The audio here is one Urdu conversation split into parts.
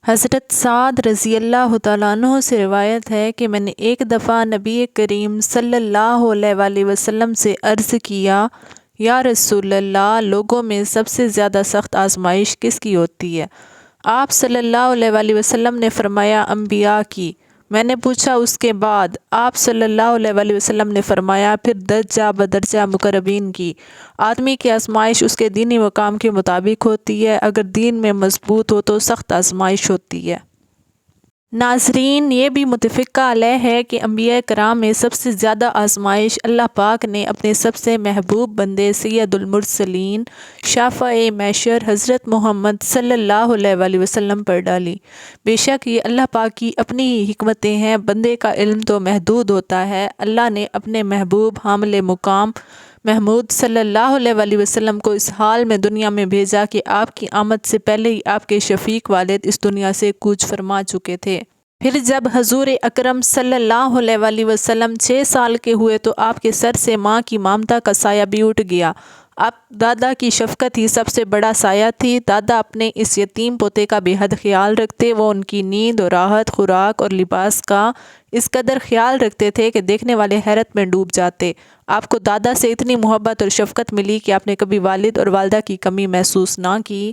حضرت سعد رضی اللہ تعالیٰ عنہ سے روایت ہے کہ میں نے ایک دفعہ نبی کریم صلی اللہ علیہ وآلہ وسلم سے عرض کیا، یا رسول اللہ، لوگوں میں سب سے زیادہ سخت آزمائش کس کی ہوتی ہے؟ آپ صلی اللہ علیہ وآلہ وسلم نے فرمایا، انبیاء کی۔ میں نے پوچھا اس کے بعد؟ آپ صلی اللہ علیہ وآلہ وسلم نے فرمایا، پھر درجہ بدرجہ مقربین کی۔ آدمی کی آزمائش اس کے دینی مقام کے مطابق ہوتی ہے، اگر دین میں مضبوط ہو تو سخت آزمائش ہوتی ہے۔ ناظرین، یہ بھی متفق علیہ ہے کہ انبیاء کرام میں سب سے زیادہ آزمائش اللہ پاک نے اپنے سب سے محبوب بندے سید المرسلین شافع محشر حضرت محمد صلی اللہ علیہ وآلہ وسلم پر ڈالی۔ بے شک یہ اللہ پاک کی اپنی ہی حکمتیں ہیں، بندے کا علم تو محدود ہوتا ہے۔ اللہ نے اپنے محبوب حامل مقام محمود صلی اللہ علیہ وآلہ وسلم کو اس حال میں دنیا میں بھیجا کہ آپ کی آمد سے پہلے ہی آپ کے شفیق والد اس دنیا سے کوچ فرما چکے تھے۔ پھر جب حضور اکرم صلی اللہ علیہ وآلہ وسلم 6 سال کے ہوئے تو آپ کے سر سے ماں کی ممتا کا سایہ بھی اٹھ گیا۔ اب دادا کی شفقت ہی سب سے بڑا سایہ تھی۔ دادا اپنے اس یتیم پوتے کا بے حد خیال رکھتے، وہ ان کی نیند اور راحت، خوراک اور لباس کا اس قدر خیال رکھتے تھے کہ دیکھنے والے حیرت میں ڈوب جاتے۔ آپ کو دادا سے اتنی محبت اور شفقت ملی کہ آپ نے کبھی والد اور والدہ کی کمی محسوس نہ کی۔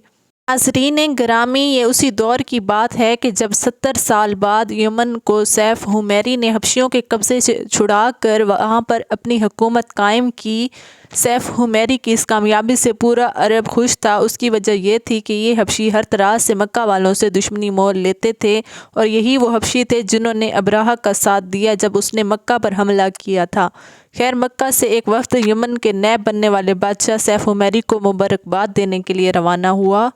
ناظرین گرامی، یہ اسی دور کی بات ہے کہ جب 70 سال بعد یمن کو سیف حمیری نے حبشیوں کے قبضے سے چھڑا کر وہاں پر اپنی حکومت قائم کی۔ سیف حمیری کی اس کامیابی سے پورا عرب خوش تھا۔ اس کی وجہ یہ تھی کہ یہ حبشی ہر طرح سے مکہ والوں سے دشمنی مول لیتے تھے، اور یہی وہ حبشی تھے جنہوں نے ابرہہ کا ساتھ دیا جب اس نے مکہ پر حملہ کیا تھا۔ خیر، مکہ سے ایک وفد یمن کے نائب بننے والے بادشاہ سیف حمیری کو مبارکباد دینے کے لیے روانہ ہوا۔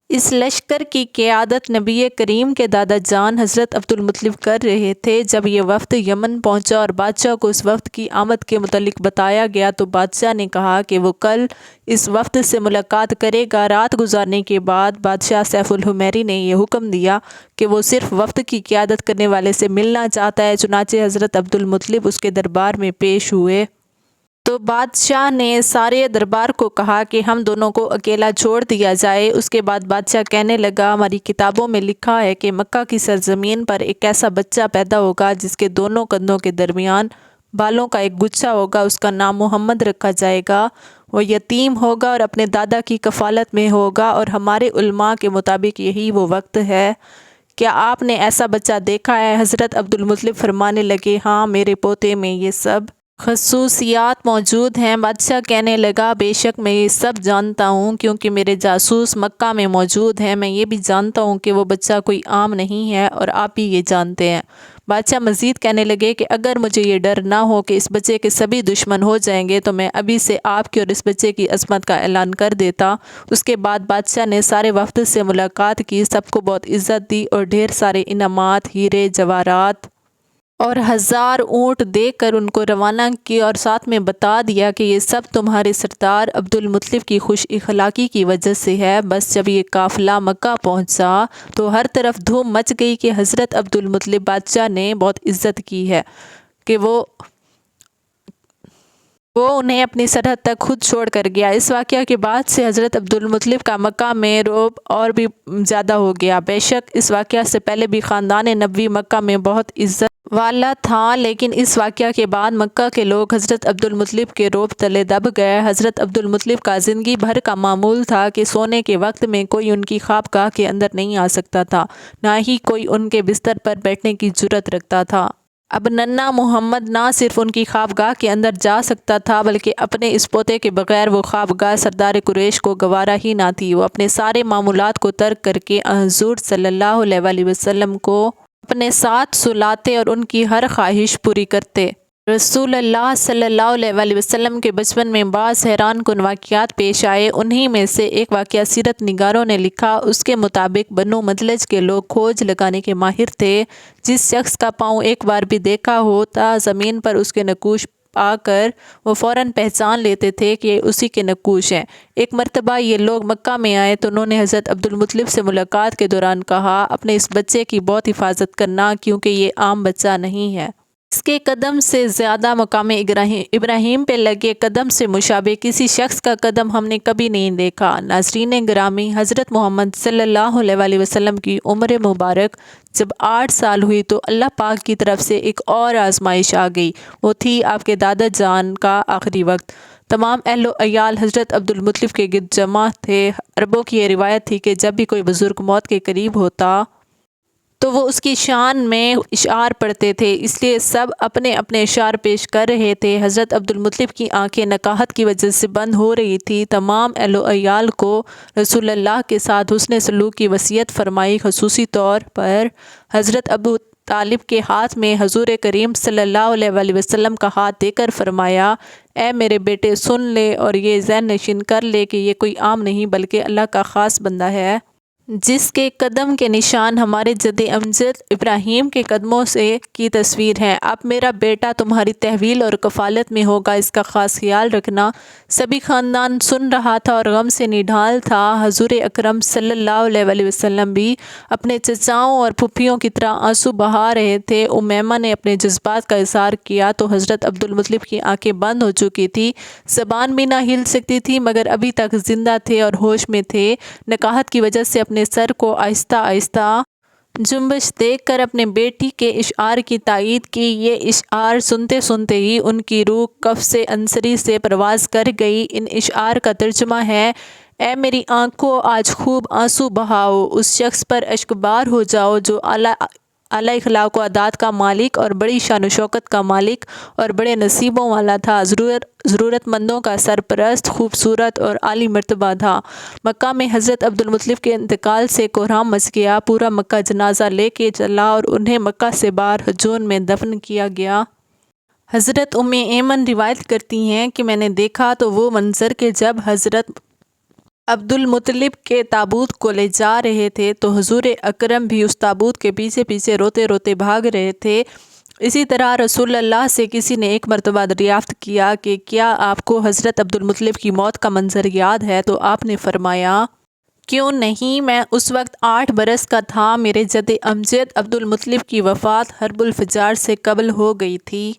اس لشکر کی قیادت نبی کریم کے دادا جان حضرت عبدالمطلب کر رہے تھے۔ جب یہ وفد یمن پہنچا اور بادشاہ کو اس وفد کی آمد کے متعلق بتایا گیا تو بادشاہ نے کہا کہ وہ کل اس وفد سے ملاقات کرے گا۔ رات گزارنے کے بعد بادشاہ سیف الحمیری نے یہ حکم دیا کہ وہ صرف وفد کی قیادت کرنے والے سے ملنا چاہتا ہے۔ چنانچہ حضرت عبدالمطلب اس کے دربار میں پیش ہوئے تو بادشاہ نے سارے دربار کو کہا کہ ہم دونوں کو اکیلا چھوڑ دیا جائے۔ اس کے بعد بادشاہ کہنے لگا، ہماری کتابوں میں لکھا ہے کہ مکہ کی سرزمین پر ایک ایسا بچہ پیدا ہوگا جس کے دونوں کندھوں کے درمیان بالوں کا ایک گچھا ہوگا، اس کا نام محمد رکھا جائے گا۔ وہ یتیم ہوگا اور اپنے دادا کی کفالت میں ہوگا، اور ہمارے علماء کے مطابق یہی وہ وقت ہے۔ کیا آپ نے ایسا بچہ دیکھا ہے؟ حضرت عبدالمطلب فرمانے لگے، ہاں، میرے پوتے میں یہ سب خصوصیات موجود ہیں۔ بادشاہ کہنے لگا، بے شک میں یہ سب جانتا ہوں، کیونکہ میرے جاسوس مکہ میں موجود ہیں۔ میں یہ بھی جانتا ہوں کہ وہ بچہ کوئی عام نہیں ہے، اور آپ بھی یہ جانتے ہیں۔ بادشاہ مزید کہنے لگے کہ اگر مجھے یہ ڈر نہ ہو کہ اس بچے کے سبھی دشمن ہو جائیں گے تو میں ابھی سے آپ کی اور اس بچے کی عصمت کا اعلان کر دیتا۔ اس کے بعد بادشاہ نے سارے وفد سے ملاقات کی، سب کو بہت عزت دی اور ڈھیر سارے انعامات، ہیرے جواہرات اور 1000 اونٹ دے کر ان کو روانہ کیا، اور ساتھ میں بتا دیا کہ یہ سب تمہارے سردار عبدالمطلب کی خوش اخلاقی کی وجہ سے ہے۔ بس جب یہ قافلہ مکہ پہنچا تو ہر طرف دھوم مچ گئی کہ حضرت عبدالمطلب بادشاہ نے بہت عزت کی ہے کہ وہ انہیں اپنی سرحد تک خود چھوڑ کر گیا۔ اس واقعہ کے بعد سے حضرت عبدالمطلب کا مکہ میں رعب اور بھی زیادہ ہو گیا۔ بے شک اس واقعہ سے پہلے بھی خاندان نبوی مکہ میں بہت عزت والا تھا، لیکن اس واقعہ کے بعد مکہ کے لوگ حضرت عبدالمطلب کے رعب تلے دب گئے۔ حضرت عبدالمطلب کا زندگی بھر کا معمول تھا کہ سونے کے وقت میں کوئی ان کی خوابگاہ کے اندر نہیں آ سکتا تھا، نہ ہی کوئی ان کے بستر پر بیٹھنے کی جرأت رکھتا تھا۔ اب ننھا محمد نہ صرف ان کی خوابگاہ کے اندر جا سکتا تھا بلکہ اپنے اس پوتے کے بغیر وہ خوابگاہ سردار قریش کو گوارا ہی نہ تھی۔ وہ اپنے سارے معمولات کو ترک کر کے حضور صلی اللہ علیہ وآلہ وسلم کو اپنے ساتھ سلاتے اور ان کی ہر خواہش پوری کرتے۔ رسول اللہ صلی اللہ علیہ وآلہ وسلم کے بچپن میں بعض حیران کن واقعات پیش آئے۔ انہی میں سے ایک واقعہ سیرت نگاروں نے لکھا۔ اس کے مطابق بنو مدلج کے لوگ کھوج لگانے کے ماہر تھے۔ جس شخص کا پاؤں ایک بار بھی دیکھا ہوتا زمین پر اس کے نقوش پا کر وہ فوراً پہچان لیتے تھے کہ یہ اسی کے نقوش ہیں۔ ایک مرتبہ یہ لوگ مکہ میں آئے تو انہوں نے حضرت عبدالمطلب سے ملاقات کے دوران کہا، اپنے اس بچے کی بہت حفاظت کرنا، کیونکہ یہ عام بچہ نہیں ہے۔ جس کے قدم سے زیادہ مقام ابراہیم پہ لگے قدم سے مشابہ کسی شخص کا قدم ہم نے کبھی نہیں دیکھا۔ ناظرین گرامی، حضرت محمد صلی اللہ علیہ وآلہ وسلم کی عمر مبارک جب 8 سال ہوئی تو اللہ پاک کی طرف سے ایک اور آزمائش آ گئی۔ وہ تھی آپ کے دادا جان کا آخری وقت۔ تمام اہل و عیال حضرت عبدالمطلب کے گرد جمع تھے۔ عربوں کی یہ روایت تھی کہ جب بھی کوئی بزرگ موت کے قریب ہوتا تو وہ اس کی شان میں اشعار پڑھتے تھے، اس لیے سب اپنے اپنے اشعار پیش کر رہے تھے۔ حضرت عبدالمطلب کی آنکھیں نکاہت کی وجہ سے بند ہو رہی تھی۔ تمام اہل و عیال کو رسول اللہ کے ساتھ حسن سلوک کی وصیت فرمائی۔ خصوصی طور پر حضرت ابو طالب کے ہاتھ میں حضور کریم صلی اللہ علیہ وآلہ وسلم کا ہاتھ دے کر فرمایا، اے میرے بیٹے سن لے اور یہ ذہن نشین کر لے کہ یہ کوئی عام نہیں بلکہ اللہ کا خاص بندہ ہے، جس کے قدم کے نشان ہمارے جد امجد ابراہیم کے قدموں سے کی تصویر ہیں۔ اب میرا بیٹا تمہاری تحویل اور کفالت میں ہوگا، اس کا خاص خیال رکھنا۔ سبھی خاندان سن رہا تھا اور غم سے نڈھال تھا۔ حضور اکرم صلی اللہ علیہ وآلہ وسلم بھی اپنے چچاؤں اور پھوپھیوں کی طرح آنسو بہا رہے تھے۔ امیمہ نے اپنے جذبات کا اظہار کیا تو حضرت عبدالمطلب کی آنکھیں بند ہو چکی تھی، زبان بھی نہ ہل سکتی تھی، مگر ابھی تک زندہ تھے اور ہوش میں تھے۔ نکاہت کی وجہ سے اپنے سر کو آہستہ آہستہ جنبش دیکھ کر اپنے بیٹی کے اشعار کی تائید کی۔ یہ اشعار سنتے سنتے ہی ان کی روح قفس انصری سے پرواز کر گئی۔ ان اشعار کا ترجمہ ہے، اے میری آنکھوں آج خوب آنسو بہاؤ، اس شخص پر اشکبار ہو جاؤ جو اعلیٰ اخلاق و عادات کا مالک اور بڑی شان و شوکت کا مالک اور بڑے نصیبوں والا تھا، ضرورت مندوں کا سرپرست، خوبصورت اور عالی مرتبہ تھا۔ مکہ میں حضرت عبدالمطلب کے انتقال سے کوہرام مچ گیا۔ پورا مکہ جنازہ لے کے چلا اور انہیں مکہ سے باہر حجون میں دفن کیا گیا۔ حضرت ام ایمن روایت کرتی ہیں کہ میں نے دیکھا تو وہ منظر کہ جب حضرت عبدالمطلب کے تابوت کو لے جا رہے تھے تو حضور اکرم بھی اس تابوت کے پیچھے پیچھے روتے روتے بھاگ رہے تھے۔ اسی طرح رسول اللہ سے کسی نے ایک مرتبہ دریافت کیا کہ کیا آپ کو حضرت عبدالمطلب کی موت کا منظر یاد ہے؟ تو آپ نے فرمایا، کیوں نہیں، میں اس وقت 8 برس کا تھا۔ میرے جد امجد عبدالمطلب کی وفات حرب الفجار سے قبل ہو گئی تھی۔